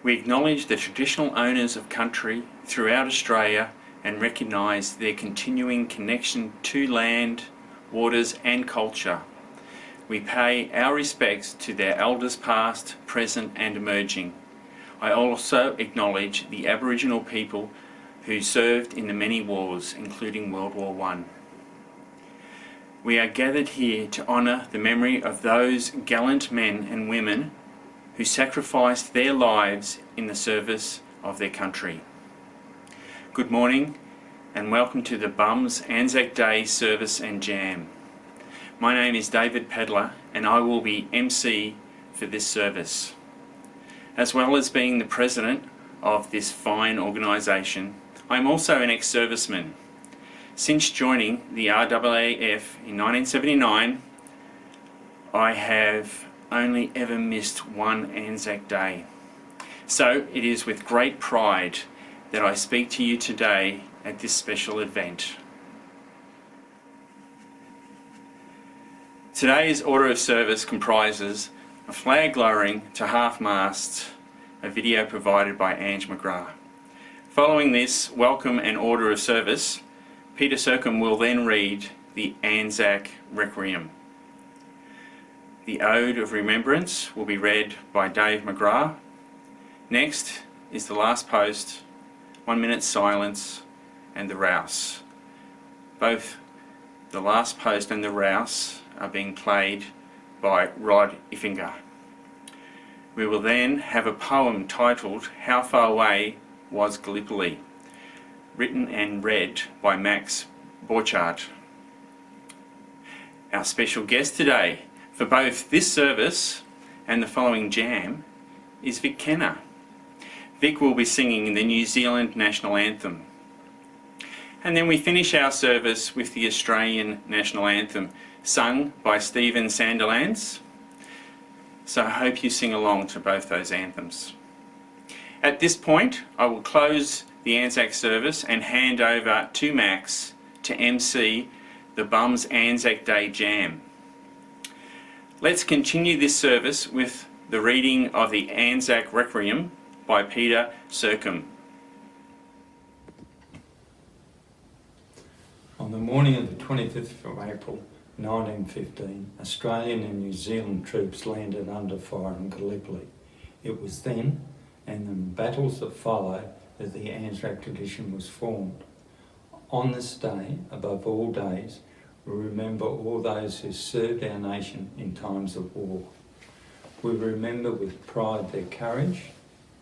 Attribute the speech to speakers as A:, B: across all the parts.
A: We acknowledge the traditional owners of country throughout Australia and recognise their continuing connection to land, waters and culture. We pay our respects to their elders past, present and emerging. I also acknowledge the Aboriginal people who served in the many wars, including World War I. We are gathered here to honour the memory of those gallant men and women who sacrificed their lives in the service of their country. Good morning and welcome to the BUMS ANZAC Day Service and Jam. My name is David Pedler and I will be MC for this service. As well as being the president of this fine organisation, I am also an ex-serviceman. Since joining the RAAF in 1979, I have only ever missed one ANZAC Day. So it is with great pride that I speak to you today at this special event. Today's order of service comprises a flag lowering to half-mast, a video provided by Ange McGrath. Following this welcome and order of service, Peter Circum will then read the ANZAC Requiem. The Ode of Remembrance will be read by Dave McGrath. Next is the Last Post, 1 minute silence, and the Rouse. Both the Last Post and the Rouse are being played by Rod Iffinger. We will then have a poem titled How Far Away Was Gallipoli, written and read by Max Borchardt. Our special guest today for both this service and the following jam is Vic Kenner. Vic will be singing the New Zealand National Anthem. And then we finish our service with the Australian National Anthem, sung by Stephen Sandilands. So I hope you sing along to both those anthems. At this point, I will close the ANZAC service and hand over to Max to MC the BUMS ANZAC Day Jam. Let's continue this service with the reading of the ANZAC Requiem by Peter Circum.
B: On the morning of the 25th of April 1915, Australian and New Zealand troops landed under fire in Gallipoli. It was then, and the battles that followed, that the ANZAC tradition was formed. On this day, above all days, we remember all those who served our nation in times of war. We remember with pride their courage,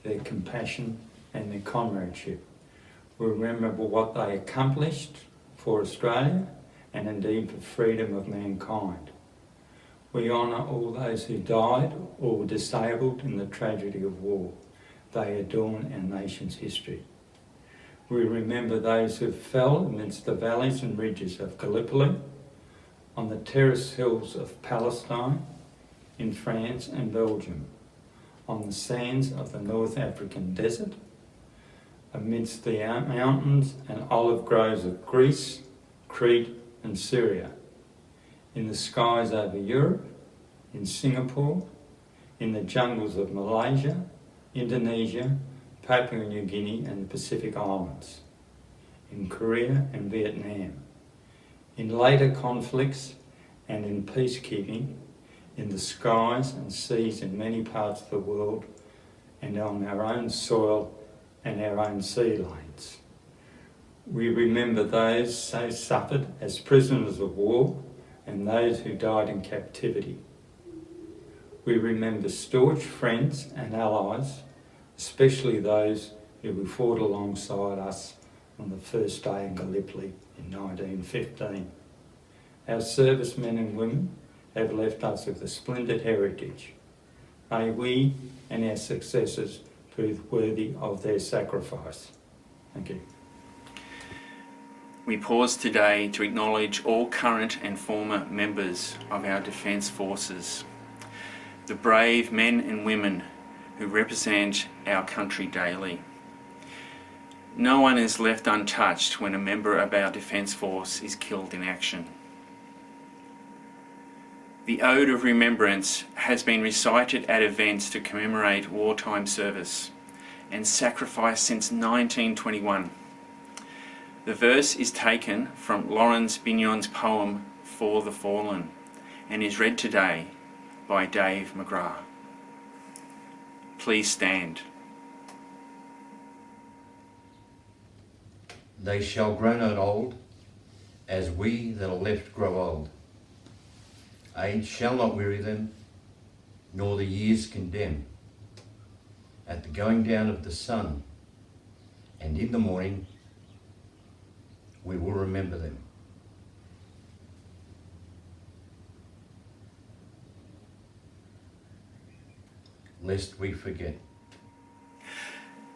B: their compassion and their comradeship. We remember what they accomplished for Australia and indeed for freedom of mankind. We honour all those who died or were disabled in the tragedy of war. They adorn our nation's history. We remember those who fell amidst the valleys and ridges of Gallipoli, on the terraced hills of Palestine, in France and Belgium, on the sands of the North African desert, amidst the mountains and olive groves of Greece, Crete and Syria, in the skies over Europe, in Singapore, in the jungles of Malaysia, Indonesia, Papua New Guinea and the Pacific Islands, in Korea and Vietnam, in later conflicts and in peacekeeping, in the skies and seas in many parts of the world, and on our own soil and our own sea lanes. We remember those who suffered as prisoners of war and those who died in captivity. We remember staunch friends and allies, especially those who fought alongside us on the first day in Gallipoli in 1915. Our servicemen and women have left us with a splendid heritage. May we and our successors prove worthy of their sacrifice. Thank you.
A: We pause today to acknowledge all current and former members of our Defence Forces, the brave men and women who represent our country daily. No one is left untouched when a member of our Defence Force is killed in action. The Ode of Remembrance has been recited at events to commemorate wartime service. and sacrifice since 1921. The verse is taken from Lawrence Bignon's poem For the Fallen and is read today by Dave McGrath. Please stand.
C: They shall grow not old, as we that are left grow old. Age shall not weary them, nor the years condemn. At the going down of the sun, and in the morning, we will remember them. Lest we forget.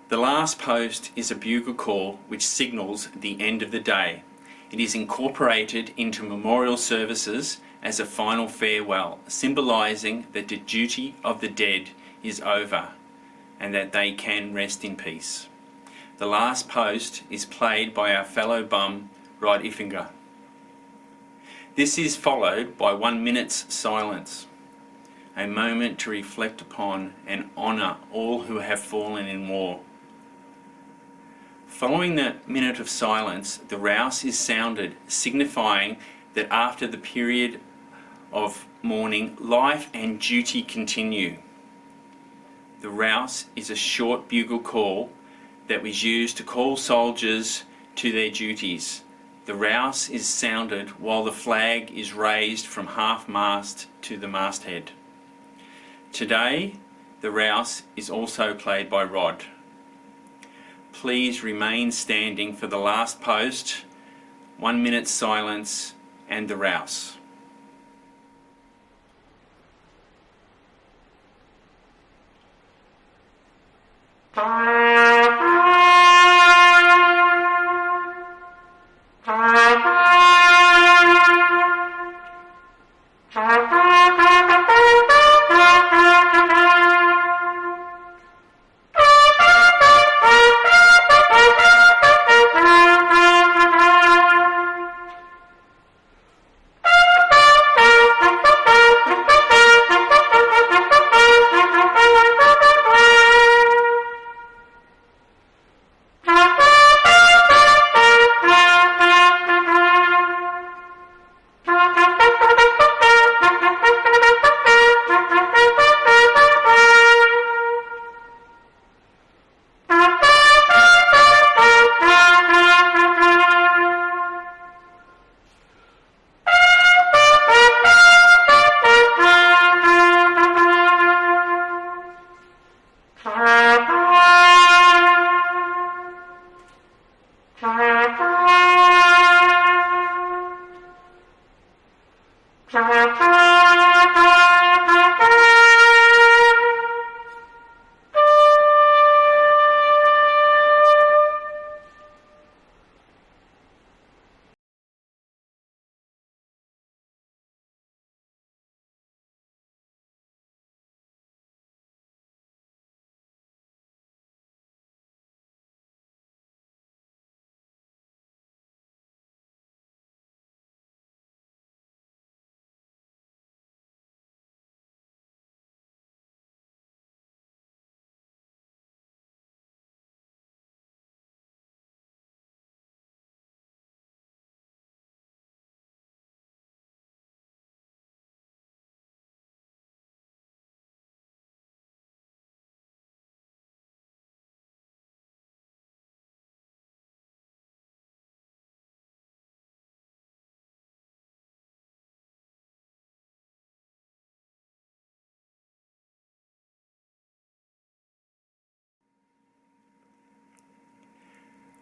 A: The last post is a bugle call which signals the end of the day. It is incorporated into memorial services as a final farewell, symbolising that the duty of the dead is over and that they can rest in peace. The last post is played by our fellow bum, Rod Iffinger. This is followed by 1 minute's silence, a moment to reflect upon and honour all who have fallen in war. Following the minute of silence, the rouse is sounded, signifying that after the period of mourning, life and duty continue. The rouse is a short bugle call that was used to call soldiers to their duties. The rouse is sounded while the flag is raised from half-mast to the masthead. Today, the rouse is also played by Rod. Please remain standing for the last post, 1 minute's silence, and the rouse.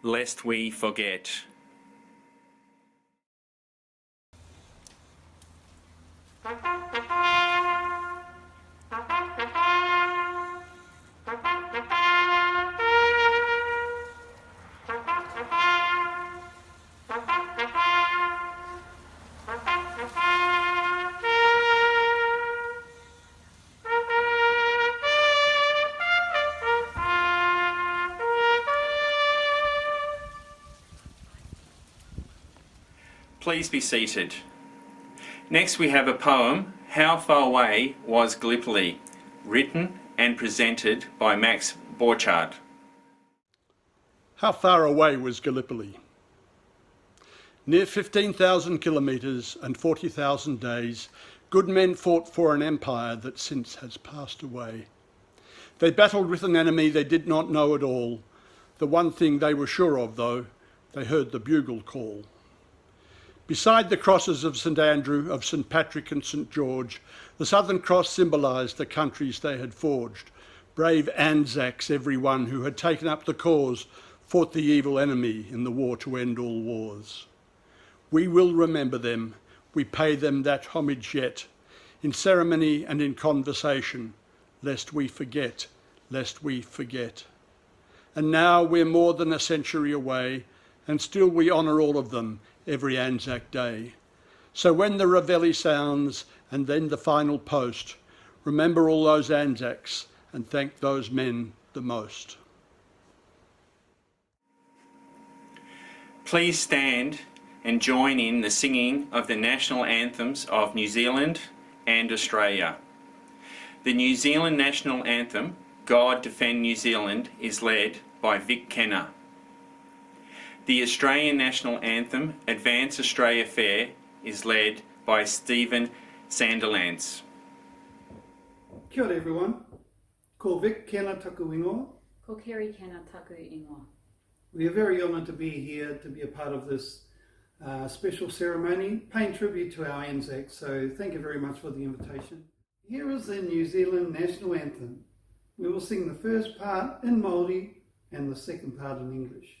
A: Lest we forget. Please be seated. Next we have a poem, How Far Away Was Gallipoli, written and presented by Max Borchardt.
D: How far away was Gallipoli? Near 15,000 kilometres and 40,000 days, good men fought for an empire that since has passed away. They battled with an enemy they did not know at all. The one thing they were sure of, though, they heard the bugle call. Beside the crosses of St Andrew, of St Patrick and St George, the Southern Cross symbolised the countries they had forged. Brave ANZACs, every one who had taken up the cause, fought the evil enemy in the war to end all wars. We will remember them, we pay them that homage yet, in ceremony and in conversation, lest we forget, lest we forget. And now we're more than a century away, and still we honour all of them every Anzac Day. So when the Reveille sounds, and then the final post, remember all those Anzacs and thank those men the most.
A: Please stand and join in the singing of the national anthems of New Zealand and Australia. The New Zealand national anthem, God Defend New Zealand, is led by Vic Kenner. The Australian national anthem, Advance Australia Fair, is led by Stephen Sanderlands.
E: Kia ora everyone, ko Vic Kenner taku ingoa.
F: Ko Kerry Kenner taku ingoa.
E: We are very honoured to be here to be a part of this special ceremony, paying tribute to our ANZAC, so thank you very much for the invitation. Here is the New Zealand national anthem. We will sing the first part in Māori and the second part in English.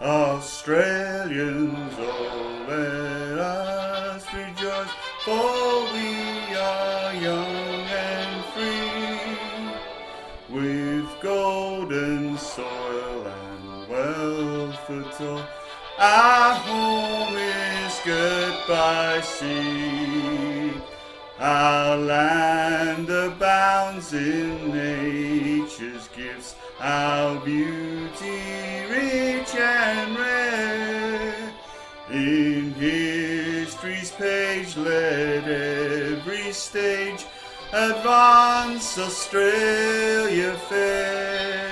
G: Australians, oh let us rejoice, for we are young and free, with golden soil and wealth at all. Our home is girt by sea, our land abounds in nature's gifts, our beauty rich and rare. In history's page let every stage advance Australia fair.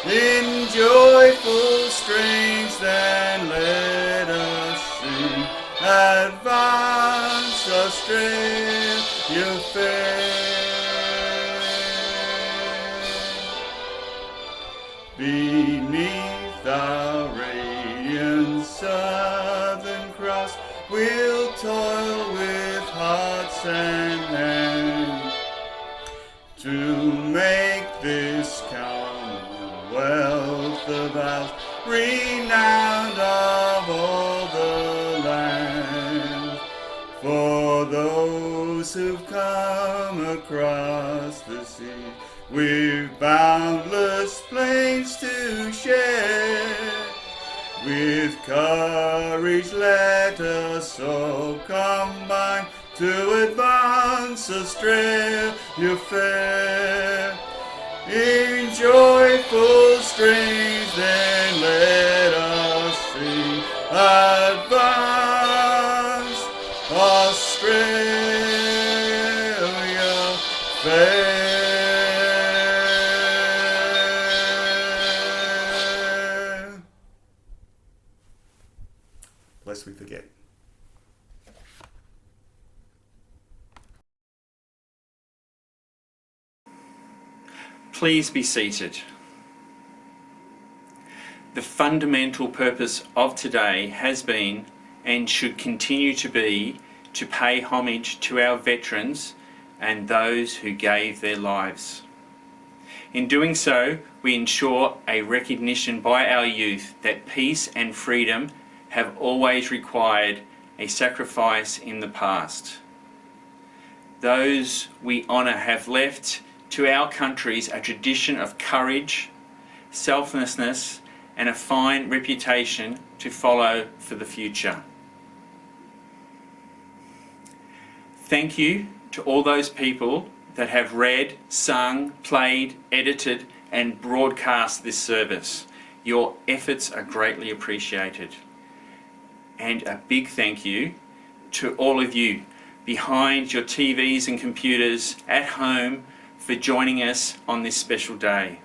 G: In joyful strains then let us sing, advance Australia fair. Beneath our radiant Southern Cross, we'll toil with hearts and hands to make this commonwealth of ours renowned of all the land. For those who've come across this sea, with boundless plains to share. With courage let us all combine to advance Australia fair. In joyful strains then let us sing, advance Australia fair. Lest we forget.
A: Please be seated. The fundamental purpose of today has been and should continue to be to pay homage to our veterans and those who gave their lives. In doing so, we ensure a recognition by our youth that peace and freedom have always required a sacrifice in the past. Those we honour have left to our countries a tradition of courage, selflessness, and a fine reputation to follow for the future. Thank you to all those people that have read, sung, played, edited, and broadcast this service. Your efforts are greatly appreciated. And a big thank you to all of you behind your TVs and computers at home for joining us on this special day.